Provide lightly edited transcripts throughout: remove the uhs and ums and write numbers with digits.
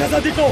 शहजादी को।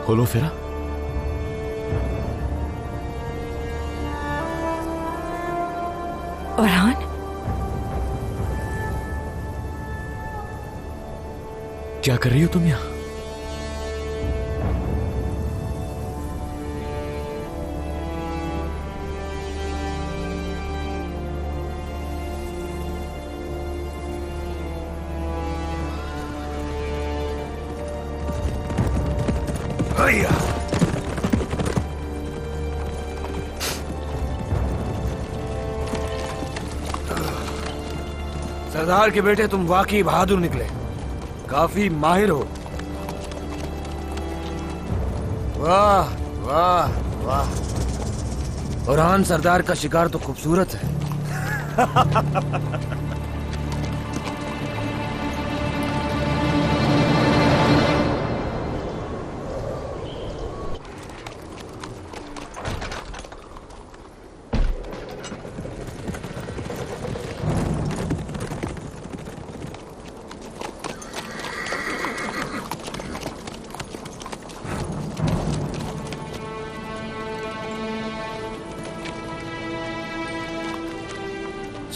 खोलो फिरा। ओरहान, क्या कर रही हो तुम यहां? सरदार के बेटे, तुम वाकई बहादुर निकले, काफी माहिर हो। वाह वाह वाह। ओरहान सरदार का शिकार तो खूबसूरत है।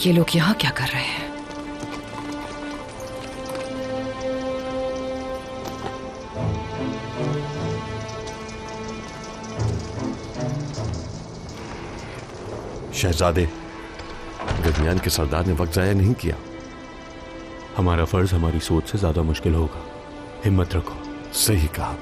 ये लोग यहां क्या कर रहे हैं? शहजादे, गदनियान के सरदार ने वक्त जाया नहीं किया। हमारा फर्ज हमारी सोच से ज्यादा मुश्किल होगा। हिम्मत रखो। सही कहा।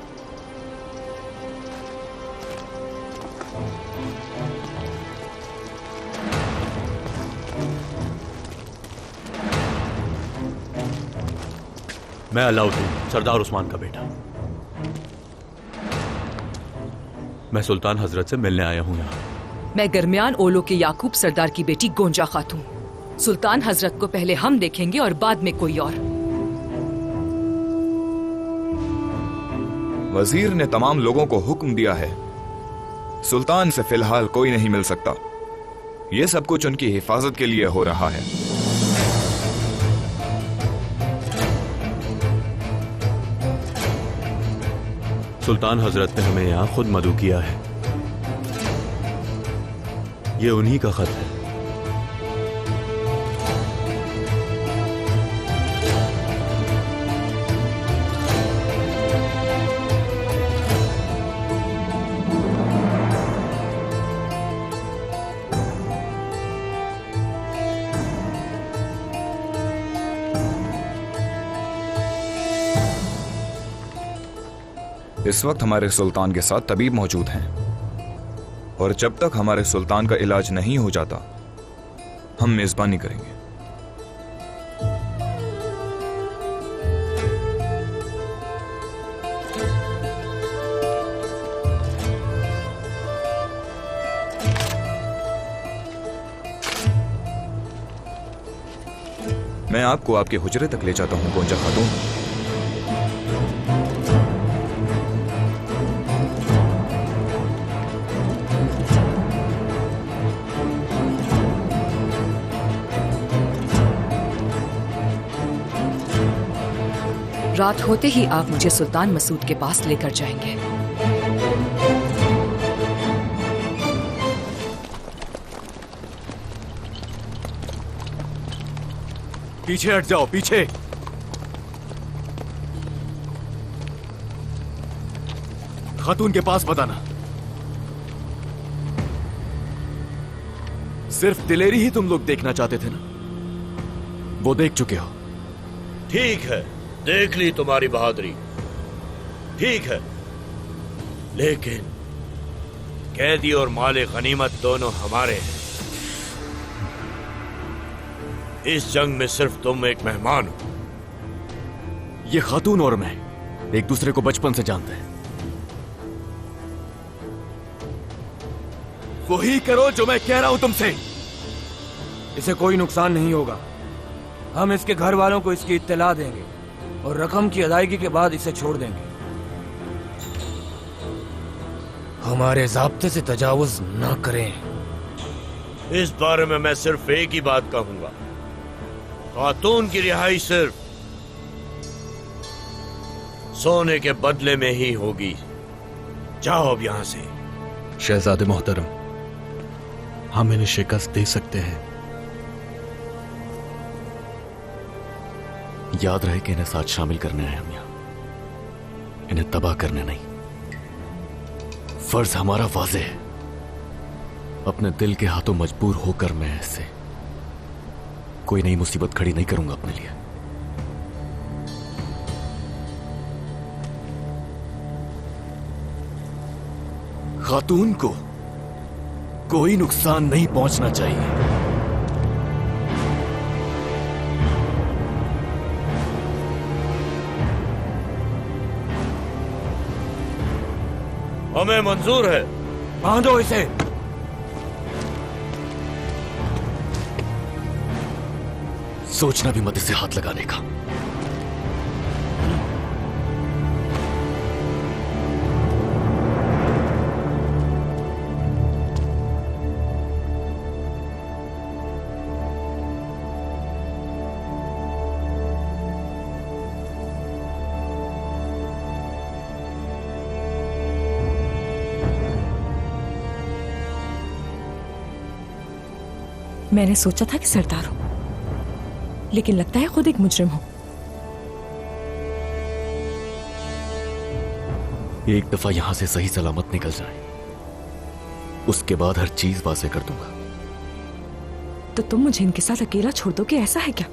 मैं अलाउद्दीन, सरदार उस्मान का बेटा। मैं सुल्तान हजरत से मिलने आया हूं यहाँ। मैं गरमियान ओलो के याकूब सरदार की बेटी गोंजा खातून। सुल्तान हजरत को पहले हम देखेंगे और बाद में कोई और। वजीर ने तमाम लोगों को हुक्म दिया है, सुल्तान से फिलहाल कोई नहीं मिल सकता। यह सब कुछ उनकी हिफाजत के लिए हो रहा है। सुल्तान हजरत ने हमें यहां खुद मदऊ किया है। ये उन्हीं का खत है। इस वक्त हमारे सुल्तान के साथ तबीब मौजूद हैं और जब तक हमारे सुल्तान का इलाज नहीं हो जाता हम मेजबानी करेंगे। मैं आपको आपके हुजरे तक ले जाता हूं गोंजा खातून। रात होते ही आप मुझे सुल्तान मसूद के पास लेकर जाएंगे। पीछे हट जाओ, पीछे। खातून के पास बताना। सिर्फ दिलेरी ही तुम लोग देखना चाहते थे ना? वो देख चुके हो। ठीक है, देख ली तुम्हारी बहादुरी, ठीक है, लेकिन कैदी और माले गनीमत दोनों हमारे हैं। इस जंग में सिर्फ तुम एक मेहमान हो। ये खातून और मैं एक दूसरे को बचपन से जानते हैं। वही करो जो मैं कह रहा हूं तुमसे। इसे कोई नुकसान नहीं होगा। हम इसके घर वालों को इसकी इत्तला देंगे और रकम की अदायगी के बाद इसे छोड़ देंगे। हमारे ज़ाब्ते से तजावुज ना करें। इस बारे में मैं सिर्फ एक ही बात कहूंगा, खातून की रिहाई सिर्फ सोने के बदले में ही होगी। जाओ अब यहां से। शहजादे मोहतरम, हम इन्हें शिकस्त दे सकते हैं। याद रहे कि इन्हें साथ शामिल करने आए हम यहां, इन्हें तबाह करने नहीं। फर्ज हमारा वाज़ेह है। अपने दिल के हाथों मजबूर होकर मैं ऐसे कोई नई मुसीबत खड़ी नहीं करूंगा अपने लिए। खातून को कोई नुकसान नहीं पहुंचना चाहिए। हमें मंजूर है। बांधो इसे। सोचना भी मत इसे हाथ लगाने का। मैंने सोचा था कि सरदार हो, लेकिन लगता है खुद एक मुजरिम हो। एक दफा यहां से सही सलामत निकल जाए, उसके बाद हर चीज वाज़ेह कर दूंगा। तो तुम मुझे इनके साथ अकेला छोड़ दोगे, ऐसा है क्या?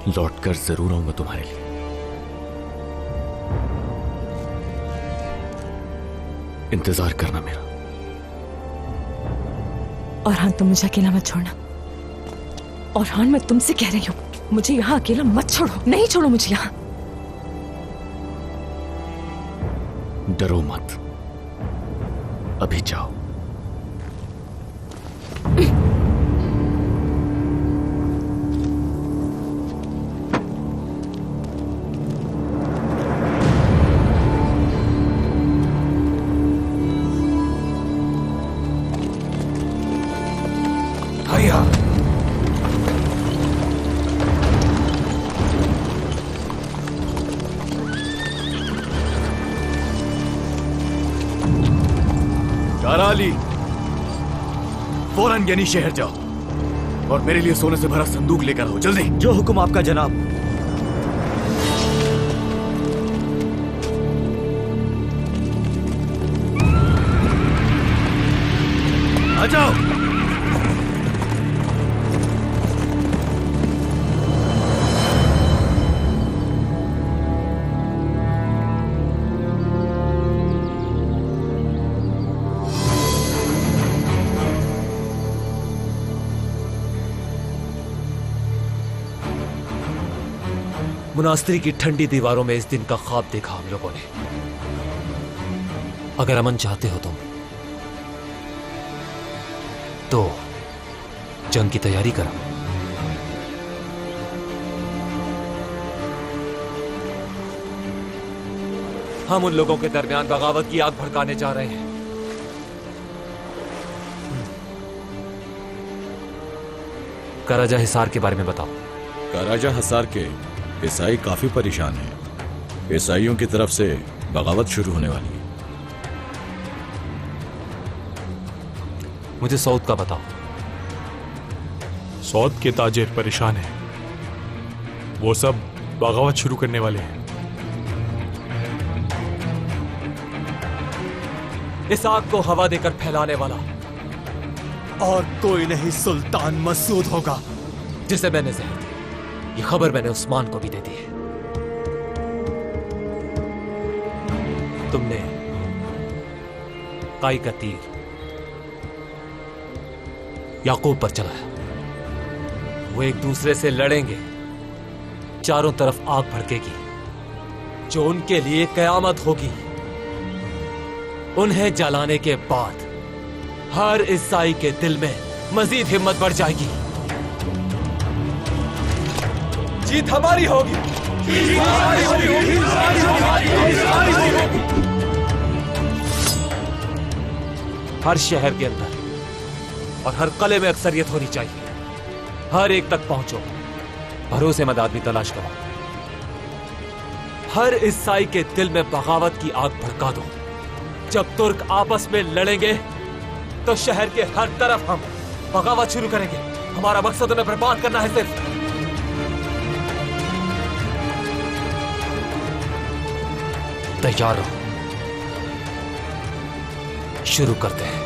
लौट कर जरूर आऊंगा तुम्हारे लिए। इंतजार करना मेरा। और हाँ, तुम मुझे अकेला मत छोड़ना। और हाँ, मैं तुमसे कह रही हूँ, मुझे यहाँ अकेला मत छोड़ो। नहीं छोड़ो मुझे यहाँ। डरो मत, अभी जाओ। अली, फौरन यानी शहर जाओ और मेरे लिए सोने से भरा संदूक लेकर आओ, जल्दी। जो हुक्म आपका जनाब। आ जाओ। मुनास्त्री की ठंडी दीवारों में इस दिन का ख्वाब देखा हम लोगों ने। अगर अमन चाहते हो तुम तो जंग की तैयारी करो। हम उन लोगों के दरमियान बगावत की आग भड़काने जा रहे हैं। कराजा हिसार के बारे में बताओ। कराजा हिसार के ईसाई काफी परेशान हैं। ईसाइयों की तरफ से बगावत शुरू होने वाली है। मुझे सऊद का बताओ। सऊद के ताजिर परेशान हैं। वो सब बगावत शुरू करने वाले हैं। इस आग को हवा देकर फैलाने वाला और कोई नहीं सुल्तान मसूद होगा, जिसे मैंने जहर दी। ये खबर मैंने उस्मान को भी दे दी है। तुमने काई का तीर याकूब पर चलाया। वो एक दूसरे से लड़ेंगे, चारों तरफ आग भड़केगी जो उनके लिए कयामत होगी। उन्हें जलाने के बाद हर ईसाई के दिल में मजीद हिम्मत बढ़ जाएगी। जीत हमारी होगी। हर शहर के अंदर और हर कले में अक्सरियत होनी चाहिए। हर एक तक पहुंचो, भरोसेमंद आदमी तलाश करो। हर ईसाई के दिल में बगावत की आग भड़का दो। जब तुर्क आपस में लड़ेंगे तो शहर के हर तरफ हम बगावत शुरू करेंगे। हमारा मकसद उन्हें बर्बाद करना है। सिर्फ तैयार हो, शुरू करते हैं।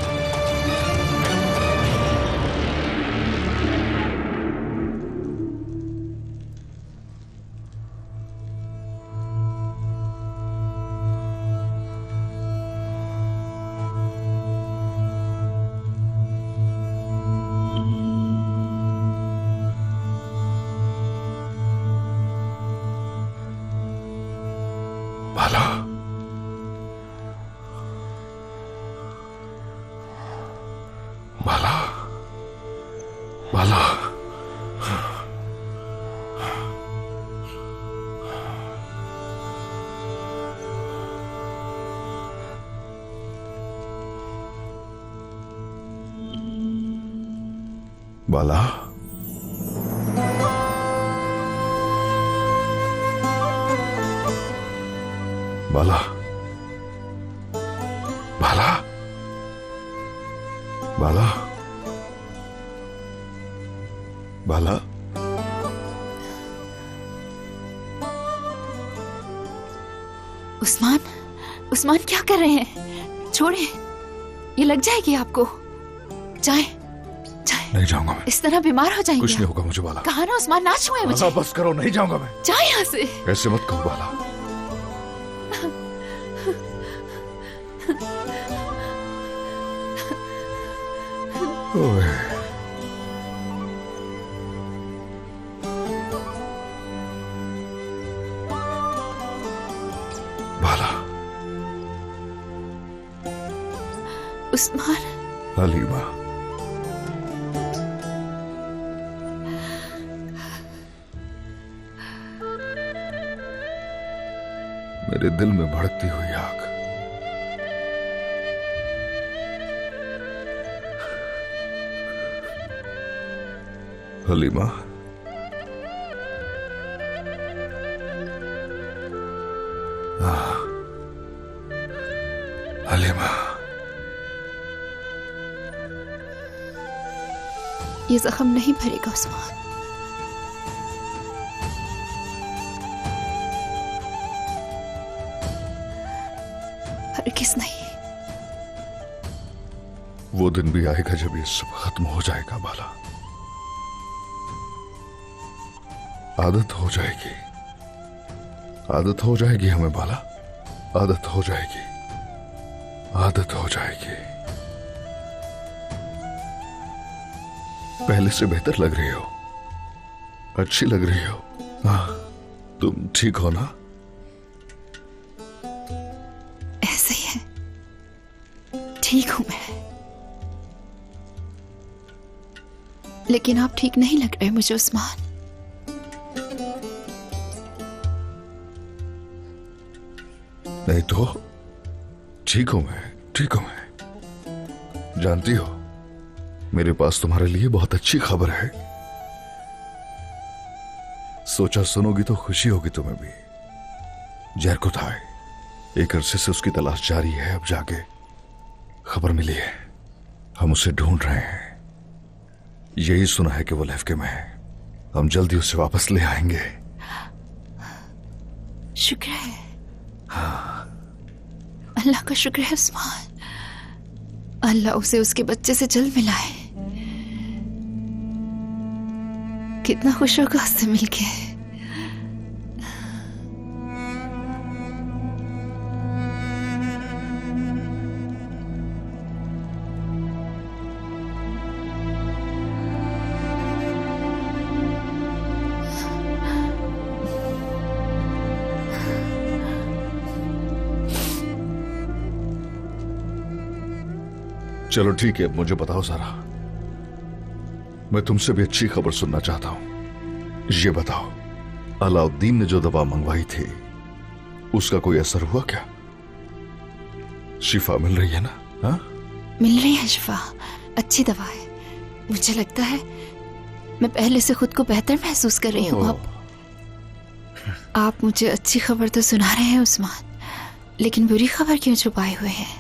बाला, बाला, बाला। बाला, बाला, बाला, बाला, बाला। उस्मान, उस्मान क्या कर रहे हैं? छोड़े, ये लग जाएगी आपको। जाए, जाए। नहीं जाऊंगा मैं। इस तरह बीमार हो जाएंगे। कुछ नहीं होगा मुझे बाला। कहा ना उस्मान, ना छुए मुझे। बस करो, नहीं जाऊंगा मैं। जाए यहाँ से। ऐसे मत कहो बाला। ओए। बाला। उस्मान। हलीमा। मेरे दिल में भड़कती हुई आग। हलीमा, हलीमा, ये जख्म नहीं भरेगा उस्मान। हरगिज़ नहीं। वो दिन भी आएगा जब ये सब खत्म हो जाएगा बाला। आदत हो जाएगी, आदत हो जाएगी हमें बाला। आदत हो जाएगी, आदत हो जाएगी। पहले से बेहतर लग रही हो, अच्छी लग रही हो। हाँ, तुम ठीक हो ना? ऐसे ही है, ठीक हूं मैं, लेकिन आप ठीक नहीं लग रहे मुझे उस्मान। नहीं तो ठीक हूं मैं, ठीक हूं मैं। जानती हो, मेरे पास तुम्हारे लिए बहुत अच्छी खबर है। सोचा सुनोगी तो खुशी होगी तुम्हें भी। जरकुत है, एक अरसे से उसकी तलाश जारी है। अब जाके खबर मिली है, हम उसे ढूंढ रहे हैं। यही सुना है कि वो लेफ्के में है। हम जल्दी उसे वापस ले आएंगे। शुक्र है, अल्लाह का शुक्र है उस्मान। अल्लाह उसे उसके बच्चे से जल्द मिलाए। कितना खुश होगा उससे मिलके। चलो ठीक है, अब मुझे बताओ जरा, मैं तुमसे भी अच्छी खबर सुनना चाहता हूं। ये बताओ, अलाउद्दीन ने जो दवा मंगवाई थी उसका कोई असर हुआ क्या? शिफा मिल रही है ना? हा? मिल रही है शिफा, अच्छी दवा है। मुझे लगता है मैं पहले से खुद को बेहतर महसूस कर रही हूँ अब। आप मुझे अच्छी खबर तो सुना रहे हैं उस्मान, लेकिन बुरी खबर क्यों छुपाए हुए हैं?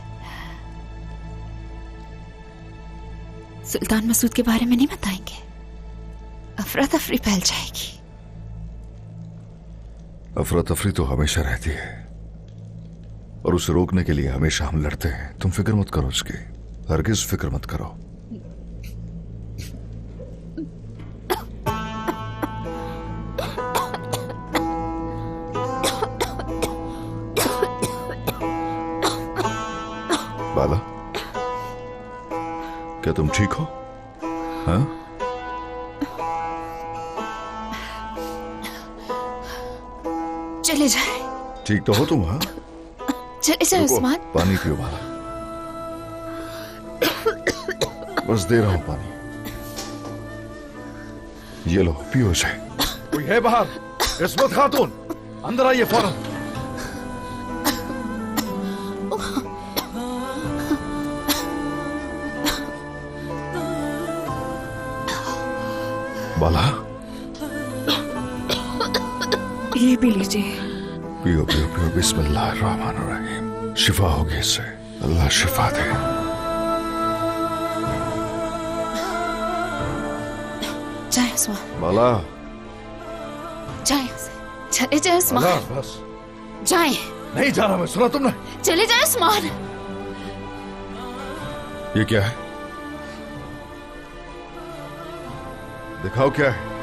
सुल्तान मसूद के बारे में नहीं बताएंगे? अफरा तफरी फैल जाएगी। अफरा तफरी तो हमेशा रहती है और उसे रोकने के लिए हमेशा हम लड़ते हैं। तुम फिक्र मत करो उसकी, हरगिज फिक्र मत करो। बाला, क्या तुम ठीक हो? हाँ? चले जाए। ठीक तो हो तुम? हाँ, चले जाए उस्मान। पानी पियो बाला, बस दे रहा हूं पानी। ये लो, पियो इसे। कोई है बाहर? इस्मत खातून, अंदर आइए फौरन। बाला, ये भी लीजिए। पियो पियो पियो। बिस्मिल्लाहिर्रहमानिर्रहीम। शिफा होगी इससे, अल्लाह शिफा दे। जाए उस्मान, बाला, जाए, चले जाए उस्मान। बस जाए। नहीं जाना मैं, सुना तुमने? चले जाए उस्मान। ये क्या है? दिखाओ क्या है?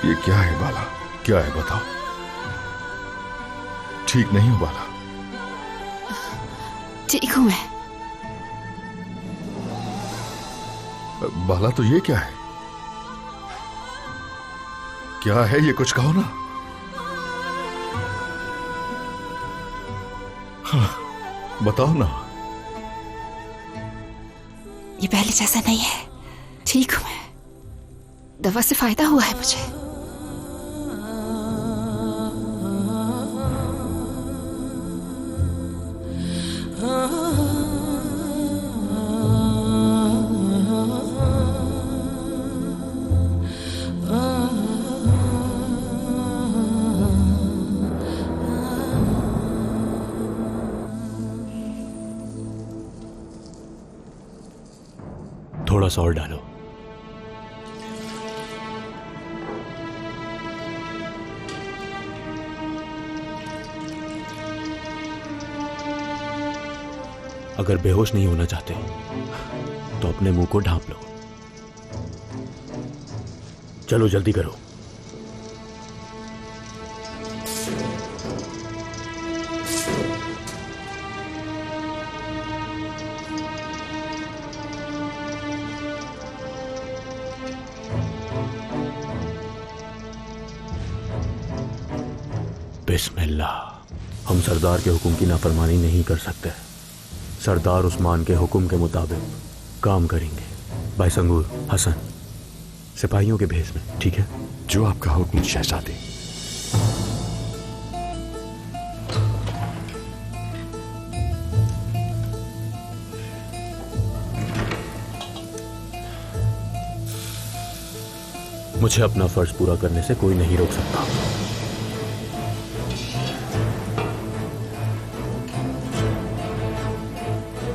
ये क्या है बाला? क्या है बताओ। ठीक नहीं हो बाला? ठीक हूं मैं। बाला, तो ये क्या है? क्या है ये, कुछ कहो ना। हाँ, बताओ ना। ये पहले जैसा नहीं है। ठीक हूं मैं, दवा से फायदा हुआ है मुझे। थोड़ा सा और डालो। अगर बेहोश नहीं होना चाहते तो अपने मुंह को ढांप लो। चलो जल्दी करो। बिस्मिल्लाह। हम सरदार के हुक्म की नाफरमानी नहीं कर सकते। सरदार उस्मान के हुक्म के मुताबिक काम करेंगे। भाई संगूर, हसन, सिपाहियों के भेस में, ठीक है? जो आपका हुक्म शहजादे। मुझे अपना फर्ज पूरा करने से कोई नहीं रोक सकता।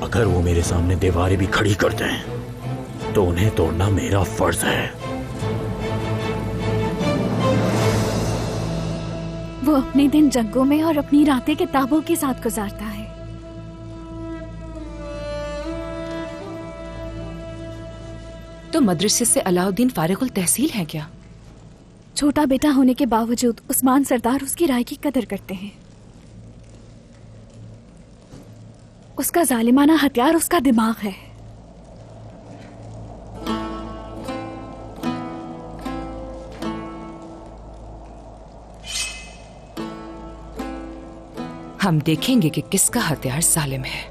अगर वो मेरे सामने दीवारें भी खड़ी करते हैं तो उन्हें तोड़ना मेरा फर्ज है। वो अपने दिन जंगों में और अपनी रातें किताबों के साथ गुजारता है। तो मदरसे से अलाउद्दीन फारिगुल तहसील है क्या? छोटा बेटा होने के बावजूद उस्मान सरदार उसकी राय की कदर करते हैं। उसका जालिमाना हथियार उसका दिमाग है। हम देखेंगे कि किसका हथियार जालिम है।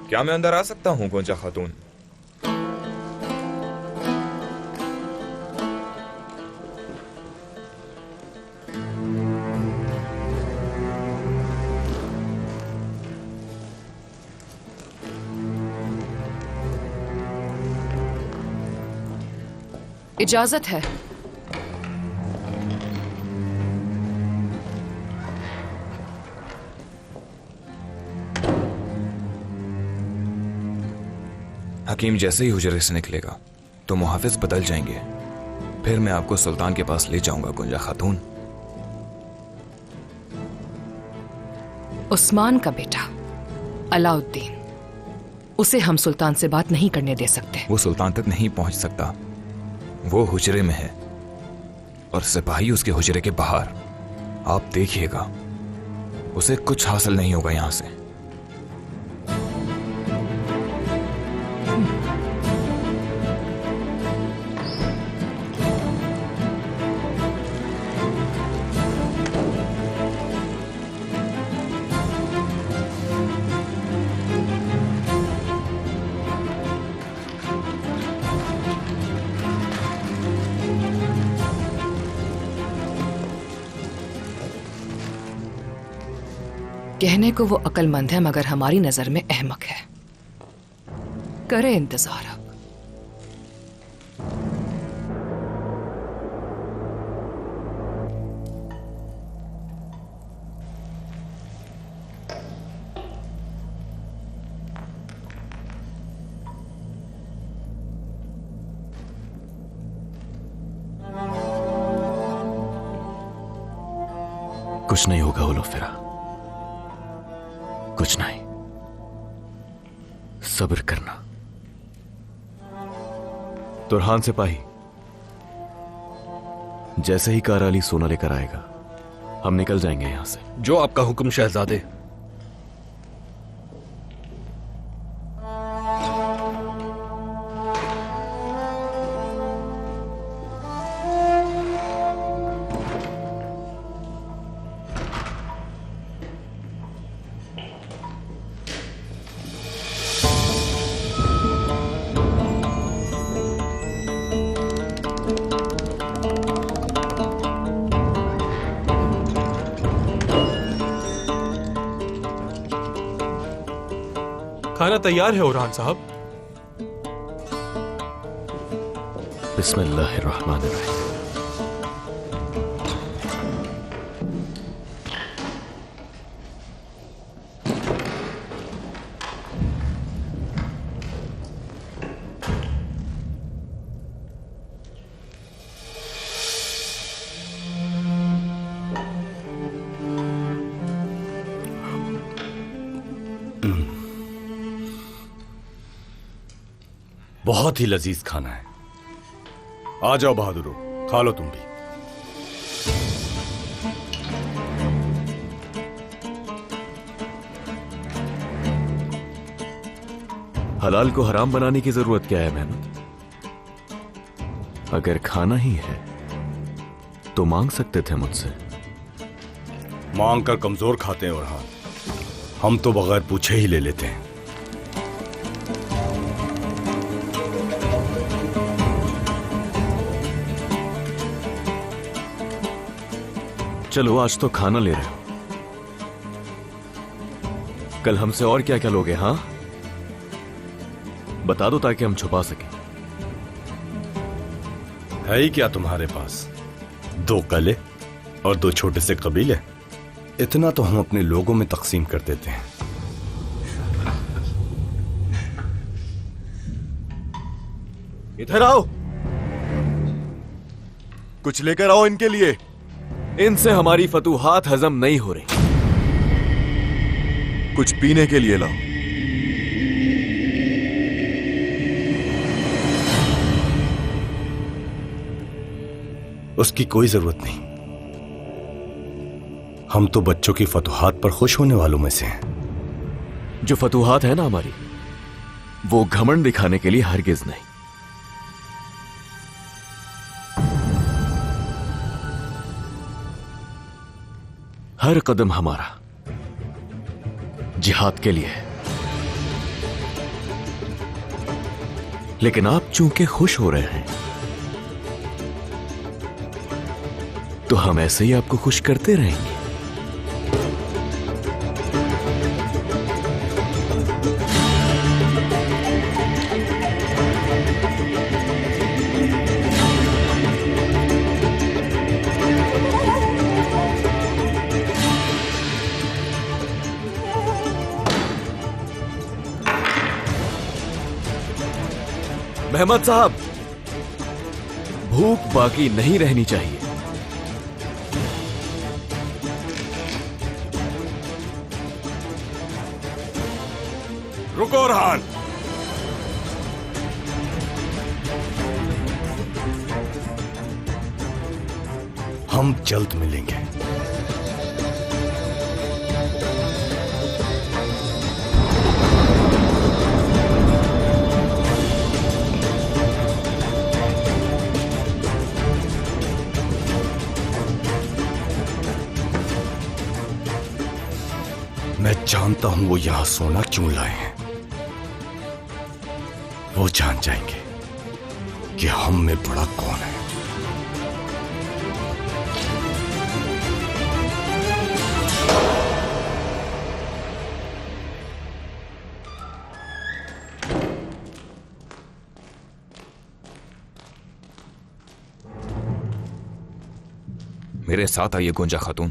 क्या मैं अंदर आ सकता हूँ गोंजा खातून? इजाजत है। हकीम जैसे ही हुजरे से निकलेगा तो मुहाफिज बदल जाएंगे। फिर मैं आपको सुल्तान के पास ले जाऊंगा गुंजा खातून। उस्मान का बेटा अलाउद्दीन, उसे हम सुल्तान से बात नहीं करने दे सकते। वो सुल्तान तक नहीं पहुंच सकता। वो हुजरे में है और सिपाही उसके हुजरे के बाहर। आप देखिएगा, उसे कुछ हासिल नहीं होगा यहां से। कहने को वो अक्लमंद है मगर हमारी नजर में अहमक है। करे इंतजार अब। कुछ नहीं होगा ओलोफेरा, कुछ नहीं। सब्र करना। तुरहान सिपाही, जैसे ही काराली सोना लेकर आएगा हम निकल जाएंगे यहां से। जो आपका हुक्म शहजादे। खाना तैयार है ओरान साहब। बिस्मिल्लाहिर्रहमानिर्रहीम। बहुत ही लजीज खाना है। आ जाओ बहादुरो, खा लो तुम भी। हलाल को हराम बनाने की जरूरत क्या है मेहमत? अगर खाना ही है तो मांग सकते थे मुझसे। मांग कर कमजोर खाते हैं ओरहान, हम तो बगैर पूछे ही ले लेते हैं। चलो आज तो खाना ले रहे हो, कल हमसे और क्या क्या लोगे? हाँ बता दो ताकि हम छुपा सकें। है ही क्या तुम्हारे पास? 2 कले और 2 छोटे से कबीले, इतना तो हम अपने लोगों में तकसीम कर देते हैं। इधर आओ, कुछ लेकर आओ इनके लिए। इनसे हमारी फतूहात हजम नहीं हो रही। कुछ पीने के लिए लाओ। उसकी कोई जरूरत नहीं, हम तो बच्चों की फतूहात पर खुश होने वालों में से हैं। जो फतूहात है ना हमारी, वो घमंड दिखाने के लिए हरगिज नहीं। हर कदम हमारा जिहाद के लिए है। लेकिन आप चूंकि खुश हो रहे हैं तो हम ऐसे ही आपको खुश करते रहेंगे। मेहमद साहब, भूख बाकी नहीं रहनी चाहिए। रुको ओरहान, हम जल्द मिलेंगे। मैं जानता हूं वो यहां सोना क्यों लाए हैं। वो जान जाएंगे कि हम में बड़ा कौन है। मेरे साथ आइए गुंजा खातून,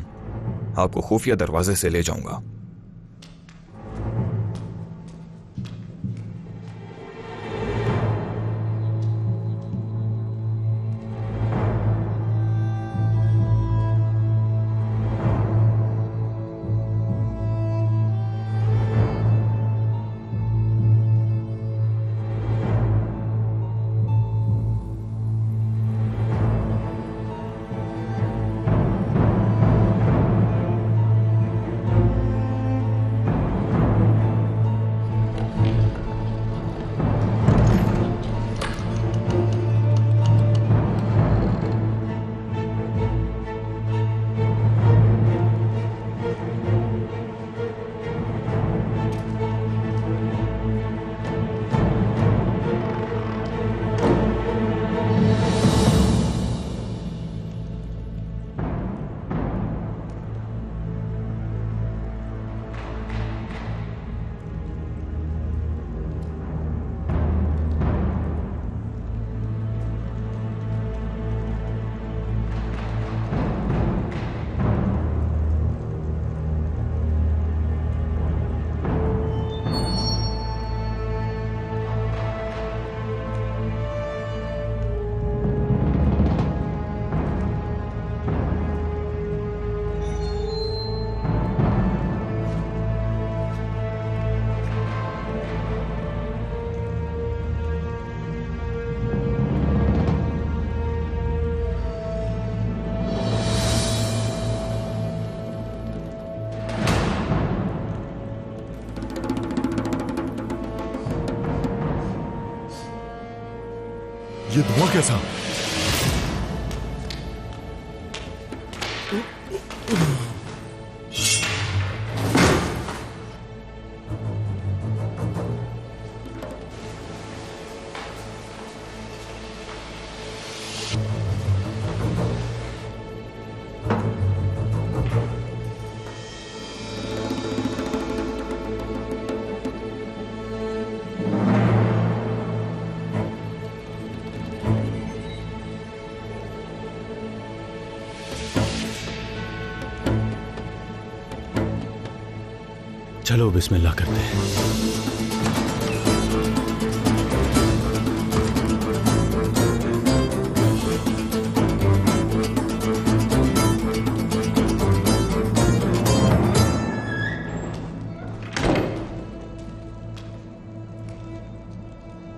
आपको खुफिया दरवाजे से ले जाऊंगा। ये धुआं कैसा? चलो बिस्मिल्लाह करते हैं।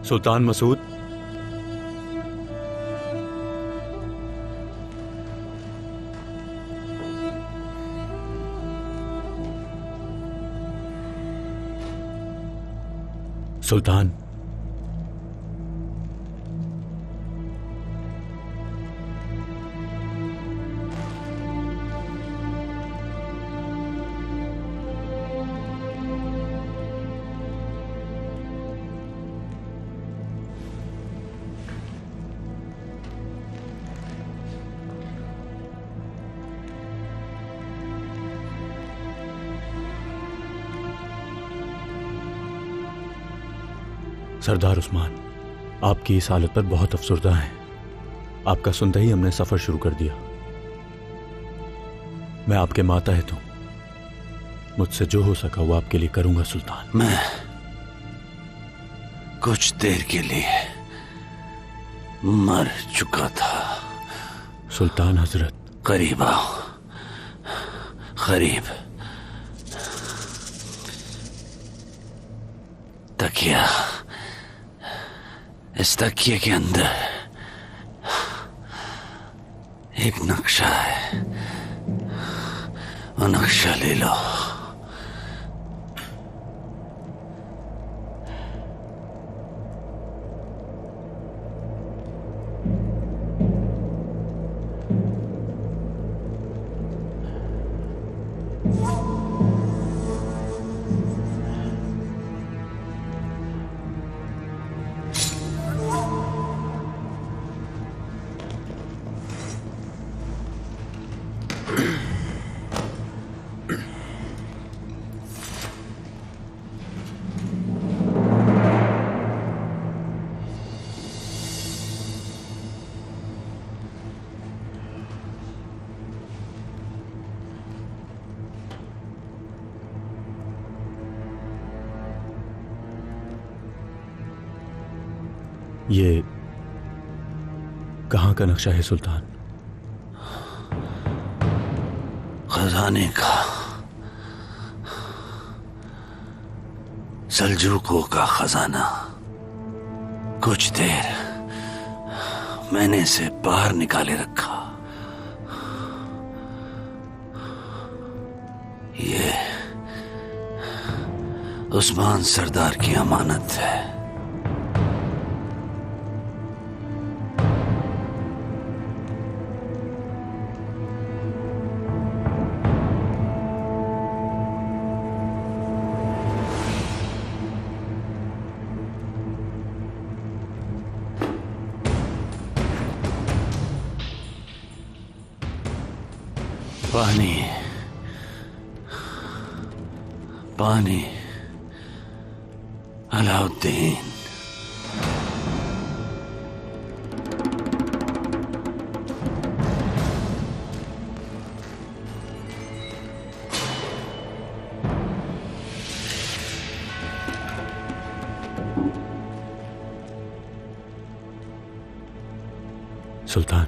सुल्तान मसूद, सुल्तान, सरदार उस्मान, आपकी इस हालत पर बहुत अफसुर्दा हैं। आपका सुनते ही हमने सफर शुरू कर दिया। मैं आपके मातहत हूं, मुझसे जो हो सका वो आपके लिए करूंगा सुल्तान। मैं कुछ देर के लिए मर चुका था। सुल्तान हजरत, करीब आओ, करीब। तकिया, इस तकिए के अंदर एक नक्शा है, वो नक्शा ले लो। ये कहां का नक्शा है सुल्तान? खजाने का, सल्जूकों का खजाना। कुछ देर मैंने इसे बाहर निकाले रखा। ये उस्मान सरदार की अमानत है। पानी, पानी, अलाउद्दीन। सुल्तान,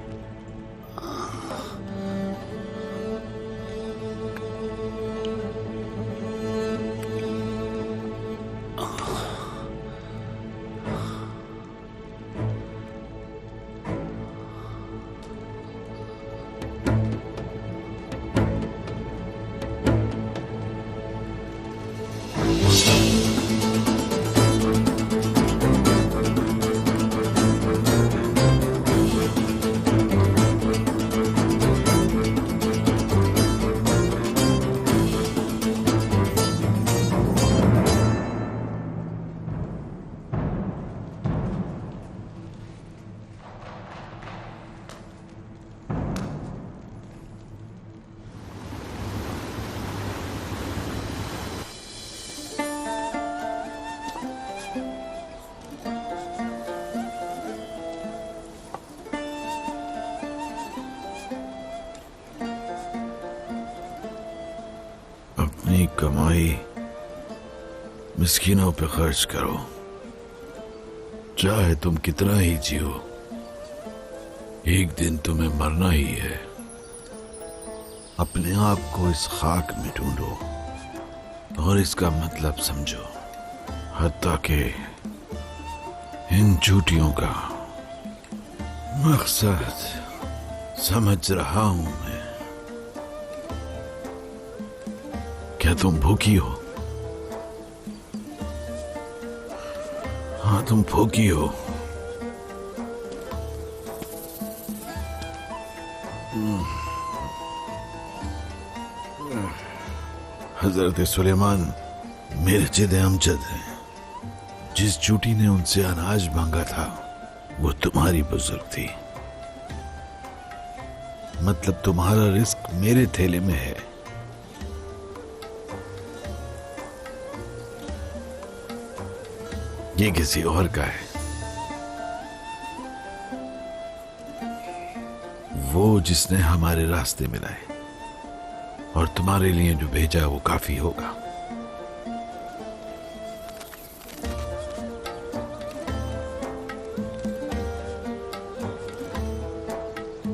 कमाई मिस्कीनों पे खर्च करो, चाहे तुम कितना ही जियो, एक दिन तुम्हें मरना ही है। अपने आप को इस खाक में ढूंढो और इसका मतलब समझो, हत्ता के इन चूटियों का मकसद समझ रहा हूं मैं। क्या तुम भूखी हो? हाँ, तुम भूखी हो। हजरत सुलेमान मेरे जिद अमजद हैं। जिस चूटी ने उनसे अनाज मांगा था वो तुम्हारी बुजुर्ग थी। मतलब तुम्हारा रिस्क मेरे थैले में है। ये किसी और का है। वो जिसने हमारे रास्ते मिलाए, और तुम्हारे लिए जो भेजा वो काफी होगा।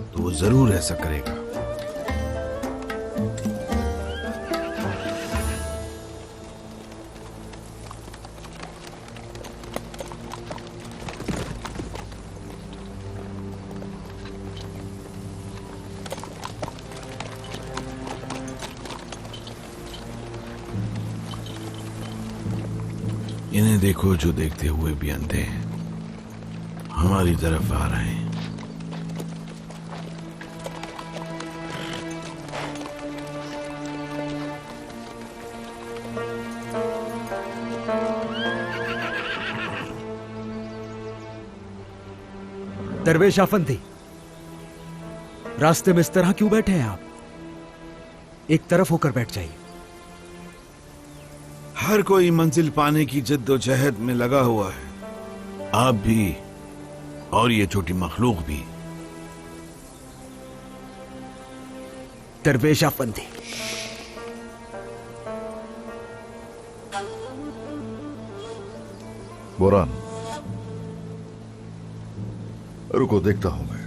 तो वो जरूर ऐसा करेगा। इन्हें देखो जो देखते हुए भी अंधे हैं, हमारी तरफ आ रहे हैं। दरवेश आफंदी, रास्ते में इस तरह क्यों बैठे हैं आप? एक तरफ होकर बैठ जाइए। हर कोई मंजिल पाने की जद्दोजहद में लगा हुआ है, आप भी और ये छोटी मखलूक भी। दरवेश आफंदी, बोरान, रुको, देखता हूं मैं।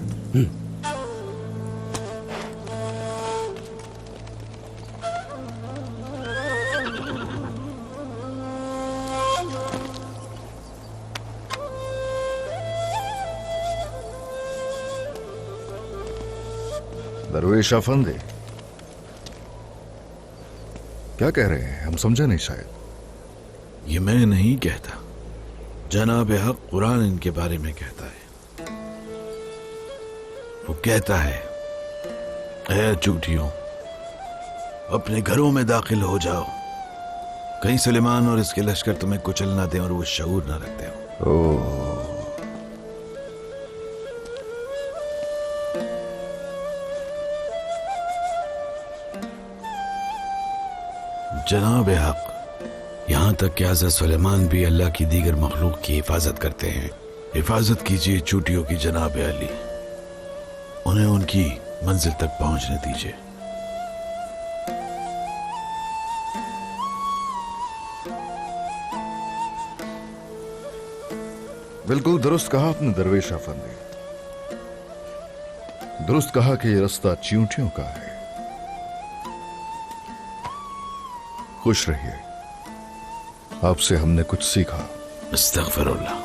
दरवेश अफंदी, क्या कह रहे हैं? हम समझे नहीं शायद। ये मैं नहीं कहता, जनाब हक कुरान इनके बारे में कहता है। वो कहता है, ऐ चूटियों, अपने घरों में दाखिल हो जाओ, कहीं सुलेमान और इसके लश्कर तुम्हें कुचल ना दें और वो शऊर ना रखते हो। जनाब हक, यहां तक कि हज़रत सुलेमान भी अल्लाह की दीगर मखलूक की हिफाजत करते हैं। हिफाजत कीजिए चूटियों की जनाब अली, उन्हें उनकी मंजिल तक पहुंचने दीजिए। बिल्कुल दुरुस्त कहा आपने दरवेश अफंदी। दुरुस्त कहा कि ये रास्ता चींटियों का है। खुश रहिए, आपसे हमने कुछ सीखा। अस्तगफिरुल्लाह।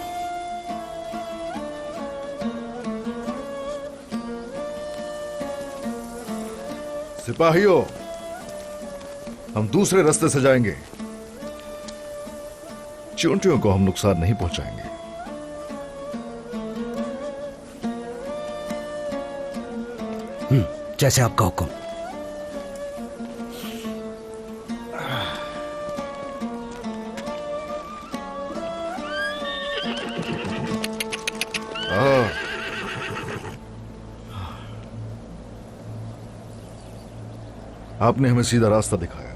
सिपाहियों, हम दूसरे रास्ते से जाएंगे। चींटियों को हम नुकसान नहीं पहुंचाएंगे। जैसे आपका हुक्म। आपने हमें सीधा रास्ता दिखाया,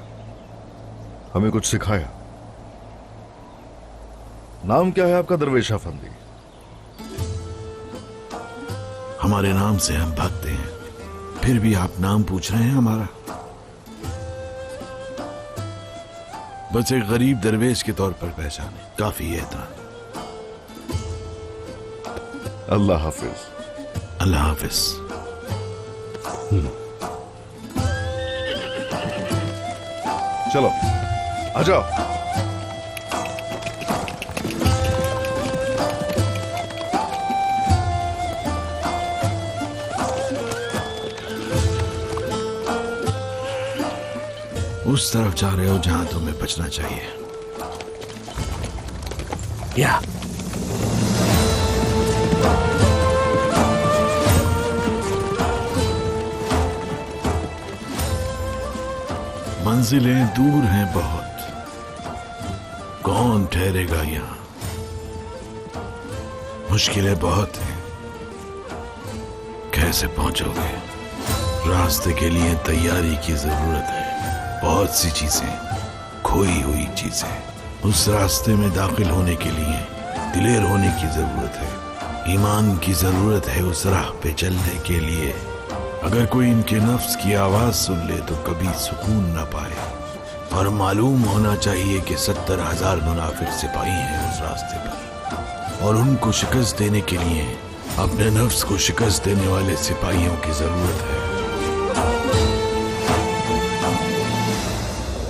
हमें कुछ सिखाया। नाम क्या है आपका दरवेश अफंदी? हमारे नाम से हम भागते हैं, फिर भी आप नाम पूछ रहे हैं हमारा। बस एक गरीब दरवेश के तौर पर पहचाने, काफी है था। अल्लाह हाफिज। अल्लाह हाफिज। चलो आ जाओ। उस तरफ जा रहे हो जहां तुम्हें बचना चाहिए। या मंजिलें दूर हैं बहुत, कौन ठहरेगा यहां? मुश्किलें बहुत हैं, कैसे पहुंचोगे? रास्ते के लिए तैयारी की जरूरत है, बहुत सी चीजें, खोई हुई चीजें। उस रास्ते में दाखिल होने के लिए दिलेर होने की जरूरत है, ईमान की जरूरत है उस राह पे चलने के लिए। अगर कोई इनके नफ्स की आवाज सुन ले तो कभी सुकून न पाए। और मालूम होना चाहिए कि 70,000 मुनाफिक सिपाही हैं उस रास्ते पर, और उनको शिकस्त देने के लिए अपने नफ्स को शिकस्त देने वाले सिपाहियों की जरूरत है।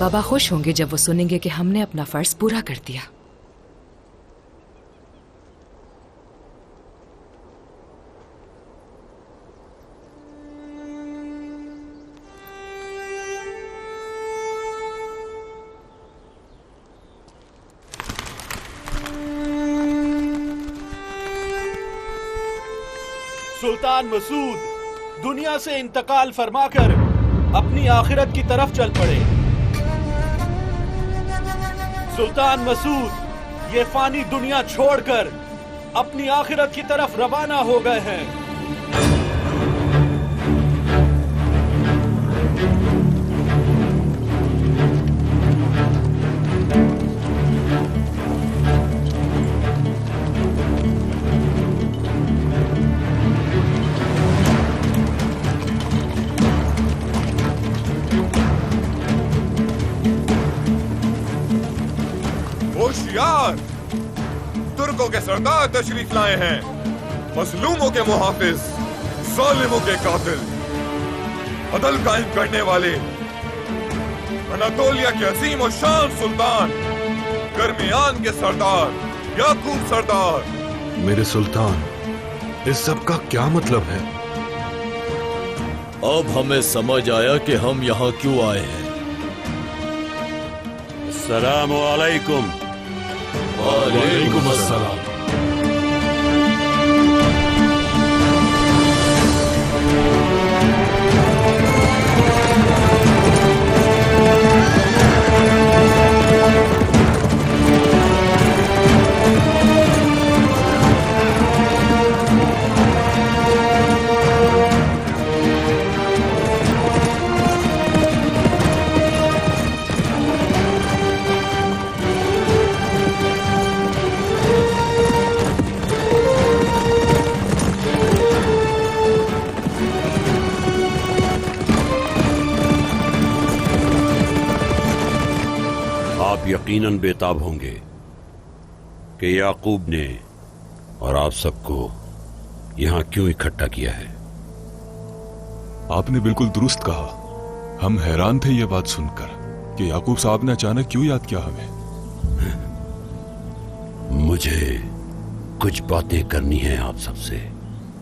बाबा खुश होंगे जब वो सुनेंगे कि हमने अपना फर्ज पूरा कर दिया। सुल्तान मसूद दुनिया से इंतकाल फरमाकर अपनी आखिरत की तरफ चल पड़े। सुल्तान मसूद ये फानी दुनिया छोड़कर अपनी आखिरत की तरफ रवाना हो गए हैं। होशियार, तुर्कों के सरदार तशरीफ लाए हैं, मजलूमों के मुहाफिज, जालिमों के कातिल, अदल कायम करने वाले, अनातोलिया के अजीम और शान सुल्तान, गर्मियान के सरदार याकूब सरदार। मेरे सुल्तान, इस सब का क्या मतलब है? अब हमें समझ आया कि हम यहाँ क्यों आए हैं। अस्सलामु अलैकुम। वालेकुम अस्सलाम। यकीनन बेताब होंगे कि याकूब ने और आप सबको यहां क्यों इकट्ठा किया है। आपने बिल्कुल दुरुस्त कहा। हम हैरान थे ये बात सुनकर कि याकूब साहब ने अचानक क्यों याद किया हमें। मुझे कुछ बातें करनी है आप सबसे,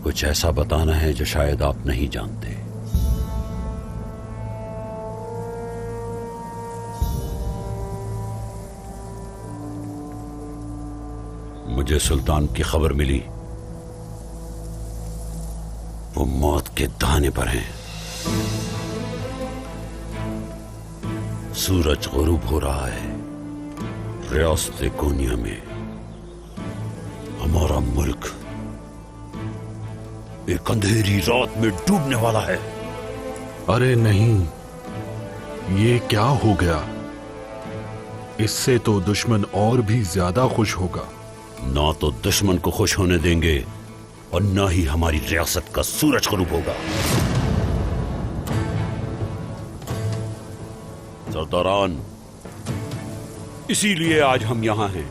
कुछ ऐसा बताना है जो शायद आप नहीं जानते। मुझे सुल्तान की खबर मिली, वो मौत के दाने पर हैं। सूरज गुरूब हो रहा है, रियासत कोनिया में हमारा मुल्क एक अंधेरी रात में डूबने वाला है। अरे नहीं, ये क्या हो गया? इससे तो दुश्मन और भी ज्यादा खुश होगा। ना तो दुश्मन को खुश होने देंगे और ना ही हमारी रियासत का सूरज गुरूब होगा। सरदारान, इसीलिए आज हम यहाँ हैं।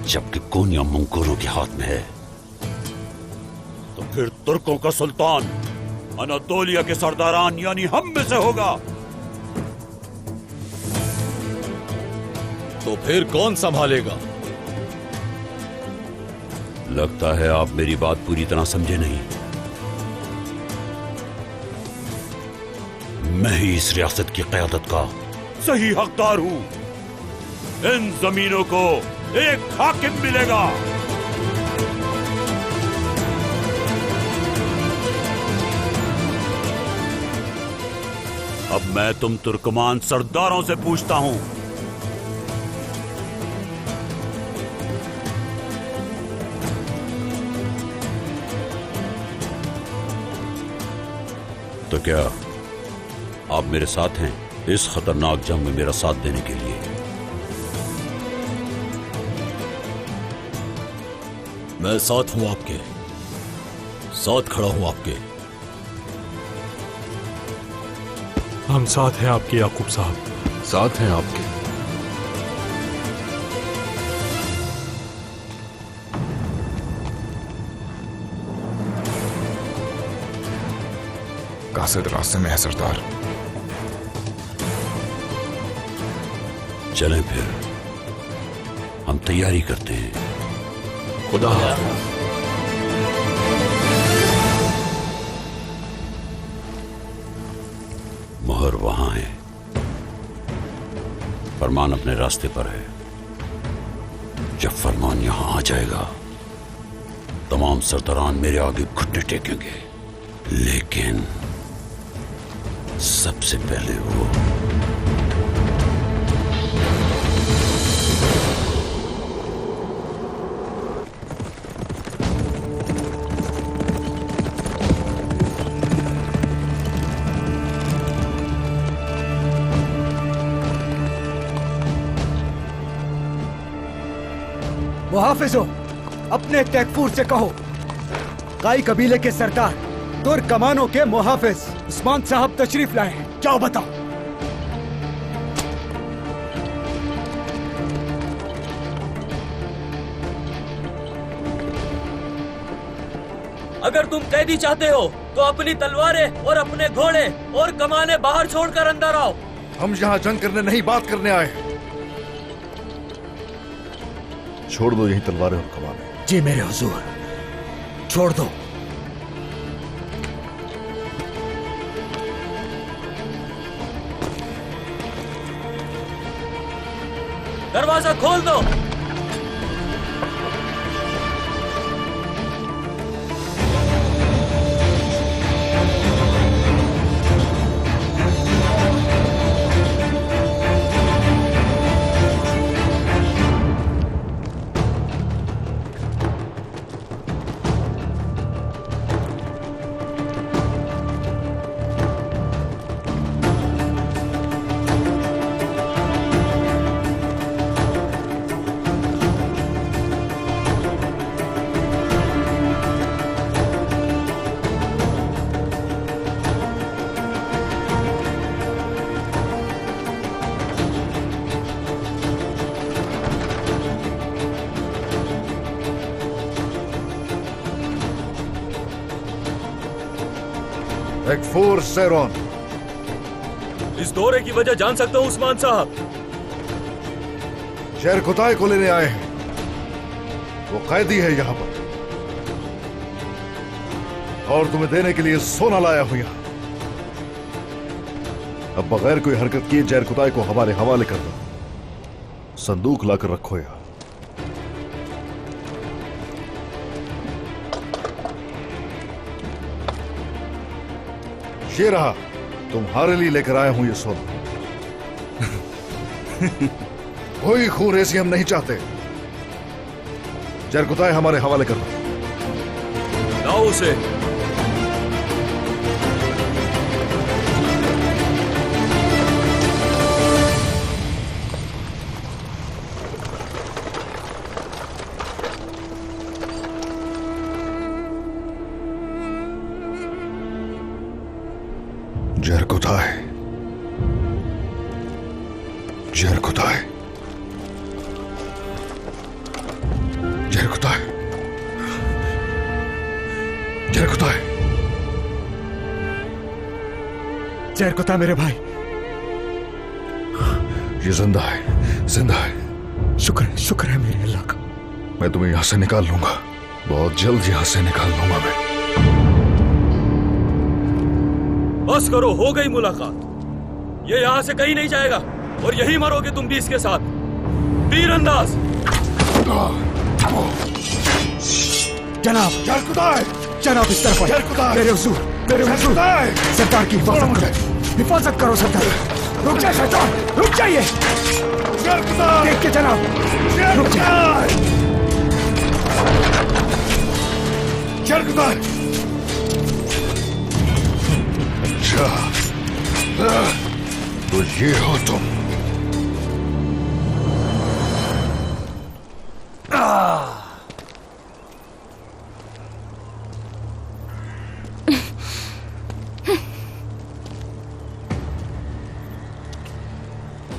जबकि कोन्या मंगोरों के हाथ में है, तो फिर तुर्कों का सुल्तान अनातोलिया के सरदारान यानी हम में से होगा। तो फिर कौन संभालेगा? लगता है आप मेरी बात पूरी तरह समझे नहीं। मैं ही इस रियासत की क़यादत का सही हकदार हूं। इन जमीनों को एक हाकिम मिलेगा। अब मैं तुम तुर्कमान सरदारों से पूछता हूं, तो क्या आप मेरे साथ हैं इस खतरनाक जंग में मेरा साथ देने के लिए? मैं साथ हूं आपके, साथ खड़ा हूं आपके। हम साथ हैं आपके याकूब साहब, साथ हैं आपके। कासिद रास्ते में है सरदार। चलें फिर, हम तैयारी करते हैं। खुदा मोहर वहां है, फरमान अपने रास्ते पर है। जब फरमान यहां आ जाएगा, तमाम सरदारान मेरे आगे घुटने टेकेंगे, लेकिन सबसे पहले वो मुहाफिजों, अपने तैकफूर से कहो, काई कबीले के सरदार तुर्क कमानों के मुहाफिज उस्मान साहब तशरीफ लाए हैं। जाओ बताओ। अगर तुम कैदी चाहते हो तो अपनी तलवारें और अपने घोड़े और कमाने बाहर छोड़कर अंदर आओ। हम यहाँ जंग करने नहीं, बात करने आए हैं। छोड़ दो यही तलवारें और कमाने। जी मेरे हुजूर, छोड़ दो। दरवाजा खोल दो। तैकफूर सेरोन। इस दौरे की वजह जान सकता हूँ उस्मान साहब? जरकुताई को लेने आए हैं। वो कैदी है यहाँ पर और तुम्हें देने के लिए सोना लाया हूं यहाँ। अब बगैर कोई हरकत किए जरकुताई को हमारे हवाले कर दो। संदूक लाकर रखो यहाँ। ये रहा, तुम्हारे लिए लेकर आया हूं ये सोना। कोई खून ऐसी हम नहीं चाहते। जरकुताई हमारे हवाले कर दो। लाओ उसे। जरकुताई, जरकुताय, जरकुताय, जरकुताय, जरकुता मेरे भाई, ये जिंदा है, जिंदा है। शुक्र है मेरे अल्लाह का। मैं तुम्हें यहां से निकाल लूंगा, बहुत जल्द यहां से निकाल लूंगा मैं। बस करो, हो गई मुलाकात। ये यहां से कहीं नहीं जाएगा और यही मरोगे तुम भी इसके साथ। तीरंदाज। जनाब, जनाब इस तरफ आए। मेरे हुजूर, सरदार की हिफाजत करो सरदार। रुक जाए सरदार, रुक जाइए। देख के जनाब, रुक जाए। अच्छा, तो ये हो तुम।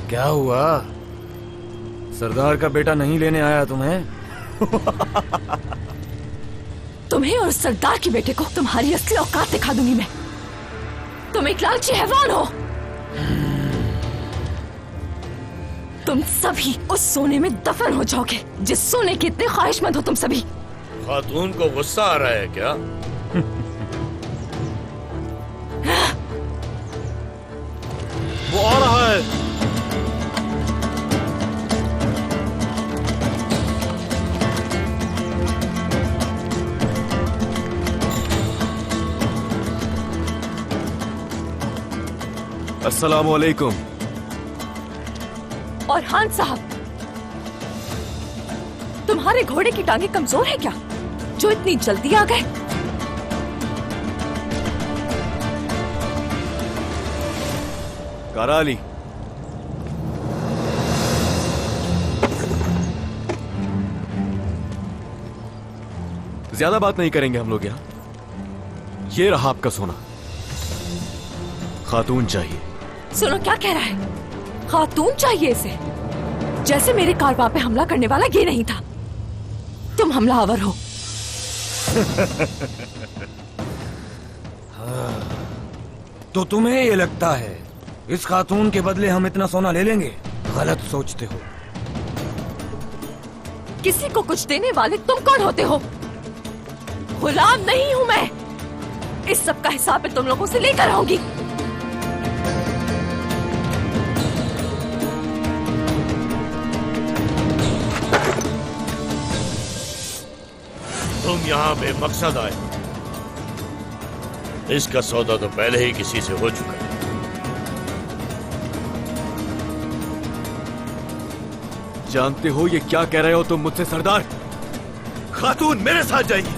क्या हुआ? सरदार का बेटा नहीं लेने आया तुम्हें? तुम्हें और सरदार के बेटे को तुम्हारी असली औकात दिखा दूंगी मैं। तुम एक लालची हैवान हो। तुम सभी उस सोने में दफन हो जाओगे जिस सोने के इतने ख्वाहिशमंद हो तुम सभी। खातून को गुस्सा आ रहा है क्या? वो आ रहा है। अस्सलामुअलैकुम। और खान साहब, तुम्हारे घोड़े की टांगे कमजोर है क्या जो इतनी जल्दी आ गए? कराली, ज्यादा बात नहीं करेंगे हम लोग यहाँ। ये रहा आपका सोना। खातून चाहिए। सुनो क्या कह रहा है? खातून चाहिए इसे? जैसे मेरे कारवां पे हमला करने वाला ये नहीं था। तुम हमलावर हो। तो तुम्हें ये लगता है इस खातून के बदले हम इतना सोना ले लेंगे? गलत सोचते हो। किसी को कुछ देने वाले तुम कौन होते हो? गुलाम नहीं हूं मैं। इस सब का हिसाब मैं तुम लोगों से लेकर आऊंगी। तुम यहाँ बेमकसद आए। इसका सौदा तो पहले ही किसी से हो चुका है। जानते हो ये क्या कह रहे हो तुम मुझसे सरदार? खातून मेरे साथ जाइए।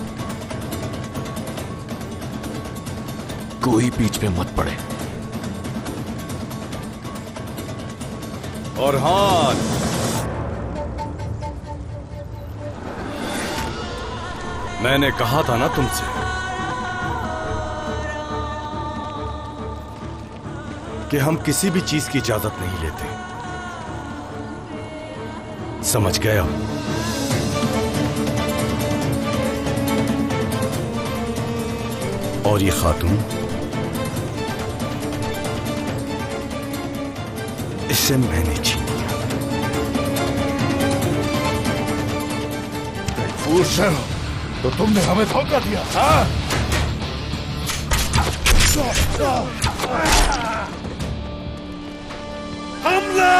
कोई बीच में मत पड़े। और हाँ, मैंने कहा था ना तुमसे कि हम किसी भी चीज की इजाजत नहीं लेते। समझ गए हो? और ये खातून, इसे मैंने छीन लिया। तो तुमने हमें धोखा दिया, हाँ? हमला!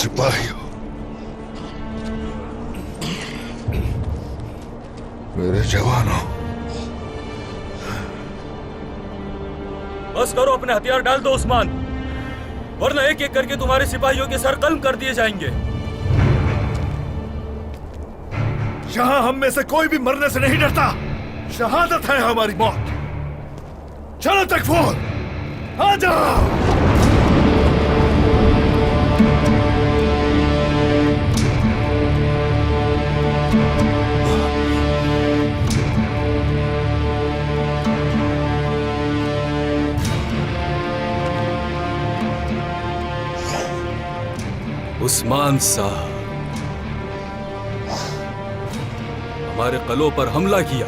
सिपाहियों, मेरे जवानों, बस करो, अपने हथियार डाल दो उस्मान, वरना एक एक करके तुम्हारे सिपाहियों के सर कलम कर दिए जाएंगे। यहां हम में से कोई भी मरने से नहीं डरता। शहादत है हमारी मौत। चलो तकफूर, आ जाओ। उस्मान साहब, हमारे कलों पर हमला किया